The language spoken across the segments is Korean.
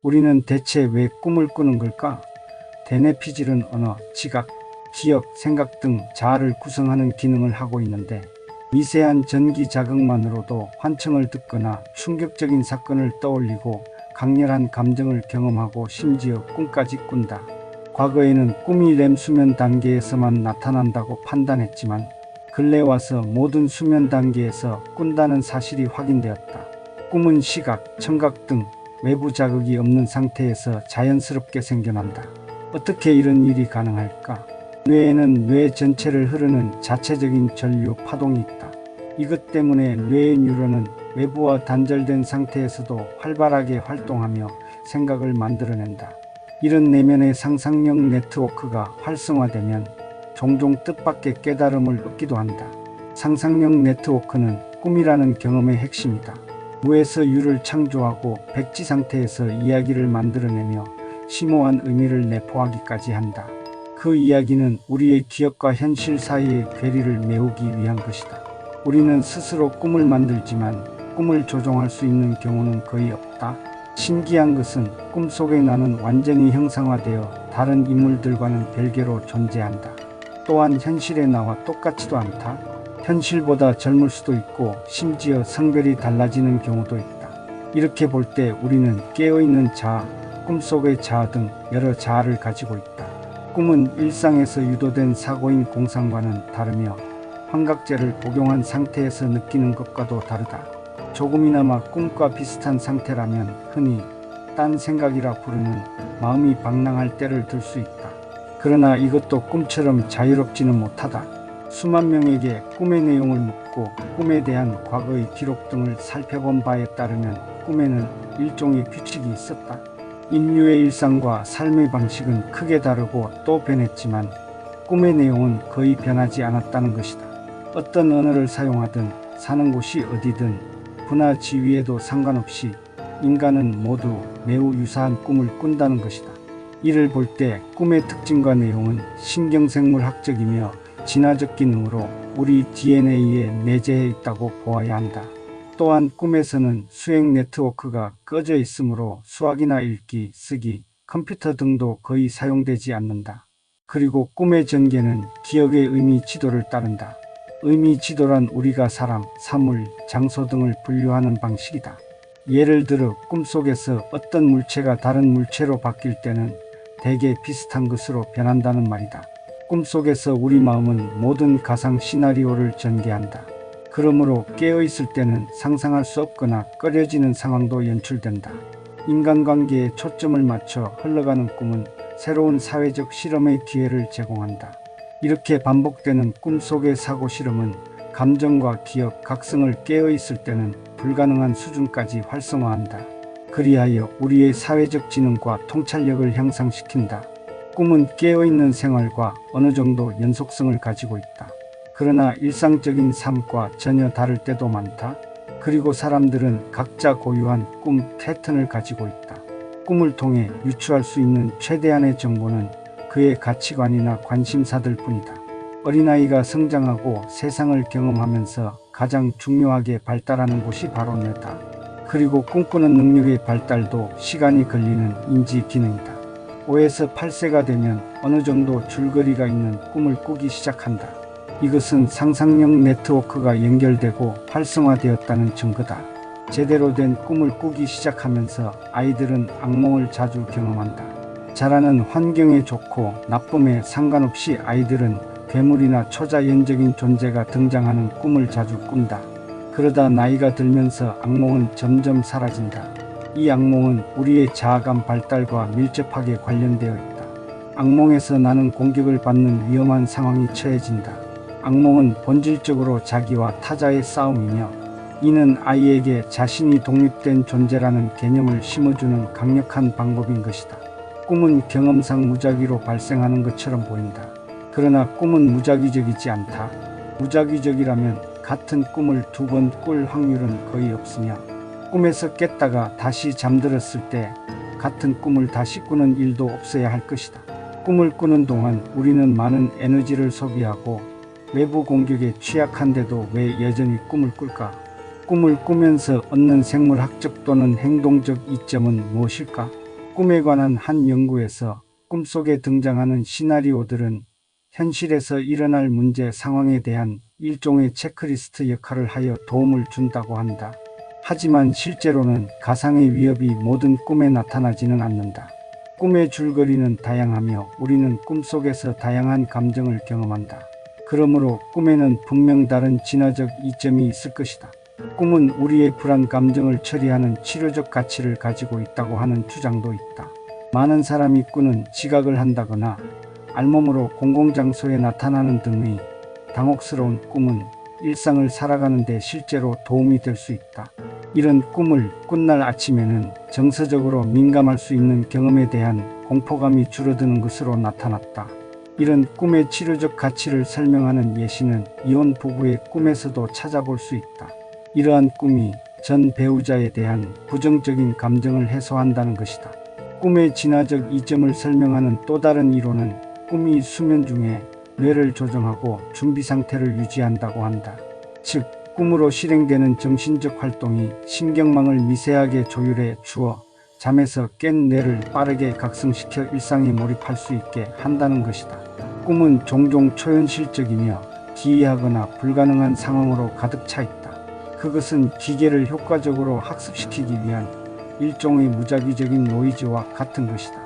우리는 대체 왜 꿈을 꾸는 걸까? 대뇌피질은 언어, 지각, 기억, 생각 등 자아를 구성하는 기능을 하고 있는데 미세한 전기 자극만으로도 환청을 듣거나 충격적인 사건을 떠올리고 강렬한 감정을 경험하고 심지어 꿈까지 꾼다. 과거에는 꿈이 렘 수면 단계에서만 나타난다고 판단했지만 근래 와서 모든 수면 단계에서 꾼다는 사실이 확인되었다. 꿈은 시각, 청각 등 외부 자극이 없는 상태에서 자연스럽게 생겨난다. 어떻게 이런 일이 가능할까? 뇌에는 뇌 전체를 흐르는 자체적인 전류 파동이 있다. 이것 때문에 뇌의 뉴런은 외부와 단절된 상태에서도 활발하게 활동하며 생각을 만들어낸다. 이런 내면의 상상력 네트워크가 활성화되면 종종 뜻밖의 깨달음을 얻기도 한다. 상상력 네트워크는 꿈이라는 경험의 핵심이다. 무에서 유를 창조하고 백지 상태에서 이야기를 만들어내며 심오한 의미를 내포하기까지 한다. 그 이야기는 우리의 기억과 현실 사이의 괴리를 메우기 위한 것이다. 우리는 스스로 꿈을 만들지만 꿈을 조종할 수 있는 경우는 거의 없다. 신기한 것은 꿈속의 나는 완전히 형상화되어 다른 인물들과는 별개로 존재한다. 또한 현실의 나와 똑같지도 않다. 현실보다 젊을 수도 있고 심지어 성별이 달라지는 경우도 있다. 이렇게 볼 때 우리는 깨어있는 자아, 꿈속의 자아 등 여러 자아를 가지고 있다. 꿈은 일상에서 유도된 사고인 공상과는 다르며 환각제를 복용한 상태에서 느끼는 것과도 다르다. 조금이나마 꿈과 비슷한 상태라면 흔히 딴 생각이라 부르는 마음이 방랑할 때를 들 수 있다. 그러나 이것도 꿈처럼 자유롭지는 못하다. 수만 명에게 꿈의 내용을 묻고 꿈에 대한 과거의 기록 등을 살펴본 바에 따르면 꿈에는 일종의 규칙이 있었다. 인류의 일상과 삶의 방식은 크게 다르고 또 변했지만 꿈의 내용은 거의 변하지 않았다는 것이다. 어떤 언어를 사용하든 사는 곳이 어디든 분화 지위에도 상관없이 인간은 모두 매우 유사한 꿈을 꾼다는 것이다. 이를 볼 때 꿈의 특징과 내용은 신경생물학적이며 진화적 기능으로 우리 DNA에 내재해 있다고 보아야 한다. 또한 꿈에서는 수행 네트워크가 꺼져 있으므로 수학이나 읽기, 쓰기, 컴퓨터 등도 거의 사용되지 않는다. 그리고 꿈의 전개는 기억의 의미 지도를 따른다. 의미 지도란 우리가 사람, 사물, 장소 등을 분류하는 방식이다. 예를 들어 꿈속에서 어떤 물체가 다른 물체로 바뀔 때는 대개 비슷한 것으로 변한다는 말이다. 꿈속에서 우리 마음은 모든 가상 시나리오를 전개한다. 그러므로 깨어있을 때는 상상할 수 없거나 꺼려지는 상황도 연출된다. 인간관계에 초점을 맞춰 흘러가는 꿈은 새로운 사회적 실험의 기회를 제공한다. 이렇게 반복되는 꿈속의 사고 실험은 감정과 기억, 각성을 깨어있을 때는 불가능한 수준까지 활성화한다. 그리하여 우리의 사회적 지능과 통찰력을 향상시킨다. 꿈은 깨어있는 생활과 어느 정도 연속성을 가지고 있다. 그러나 일상적인 삶과 전혀 다를 때도 많다. 그리고 사람들은 각자 고유한 꿈 패턴을 가지고 있다. 꿈을 통해 유추할 수 있는 최대한의 정보는 그의 가치관이나 관심사들 뿐이다. 어린아이가 성장하고 세상을 경험하면서 가장 중요하게 발달하는 곳이 바로 뇌다. 그리고 꿈꾸는 능력의 발달도 시간이 걸리는 인지 기능이다. 5에서 8세가 되면 어느 정도 줄거리가 있는 꿈을 꾸기 시작한다. 이것은 상상력 네트워크가 연결되고 활성화되었다는 증거다. 제대로 된 꿈을 꾸기 시작하면서 아이들은 악몽을 자주 경험한다. 자라는 환경에 좋고 나쁨에 상관없이 아이들은 괴물이나 초자연적인 존재가 등장하는 꿈을 자주 꾼다. 그러다 나이가 들면서 악몽은 점점 사라진다. 이 악몽은 우리의 자아감 발달과 밀접하게 관련되어 있다. 악몽에서 나는 공격을 받는 위험한 상황이 처해진다. 악몽은 본질적으로 자기와 타자의 싸움이며 이는 아이에게 자신이 독립된 존재라는 개념을 심어주는 강력한 방법인 것이다. 꿈은 경험상 무작위로 발생하는 것처럼 보인다. 그러나 꿈은 무작위적이지 않다. 무작위적이라면 같은 꿈을 2번 꿀 확률은 거의 없으며 꿈에서 깼다가 다시 잠들었을 때 같은 꿈을 다시 꾸는 일도 없어야 할 것이다. 꿈을 꾸는 동안 우리는 많은 에너지를 소비하고 외부 공격에 취약한데도 왜 여전히 꿈을 꿀까? 꿈을 꾸면서 얻는 생물학적 또는 행동적 이점은 무엇일까? 꿈에 관한 한 연구에서 꿈속에 등장하는 시나리오들은 현실에서 일어날 문제 상황에 대한 일종의 체크리스트 역할을 하여 도움을 준다고 한다. 하지만 실제로는 가상의 위협이 모든 꿈에 나타나지는 않는다. 꿈의 줄거리는 다양하며 우리는 꿈속에서 다양한 감정을 경험한다. 그러므로 꿈에는 분명 다른 진화적 이점이 있을 것이다. 꿈은 우리의 불안 감정을 처리하는 치료적 가치를 가지고 있다고 하는 주장도 있다. 많은 사람이 꾸는 지각을 한다거나 알몸으로 공공장소에 나타나는 등의 당혹스러운 꿈은 일상을 살아가는 데 실제로 도움이 될 수 있다. 이런 꿈을 꾼 날 아침에는 정서적으로 민감할 수 있는 경험에 대한 공포감이 줄어드는 것으로 나타났다. 이런 꿈의 치료적 가치를 설명하는 예시는 이혼 부부의 꿈에서도 찾아볼 수 있다. 이러한 꿈이 전 배우자에 대한 부정적인 감정을 해소한다는 것이다. 꿈의 진화적 이점을 설명하는 또 다른 이론은 꿈이 수면 중에 뇌를 조정하고 준비 상태를 유지한다고 한다. 즉, 꿈으로 실행되는 정신적 활동이 신경망을 미세하게 조율해 주어 잠에서 깬 뇌를 빠르게 각성시켜 일상에 몰입할 수 있게 한다는 것이다. 꿈은 종종 초현실적이며 기이하거나 불가능한 상황으로 가득 차 있다. 그것은 기계를 효과적으로 학습시키기 위한 일종의 무작위적인 노이즈와 같은 것이다.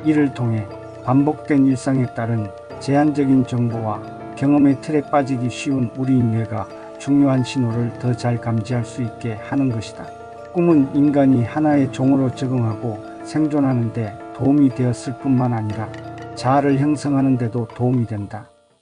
이를 통해 반복된 일상에 따른 제한적인 정보와 경험의 틀에 빠지기 쉬운 우리 뇌가 중요한 신호를 더 잘 감지할 수 있게 하는 것이다. 꿈은 인간이 하나의 종으로 적응하고 생존하는 데 도움이 되었을 뿐만 아니라 자아를 형성하는 데도 도움이 된다.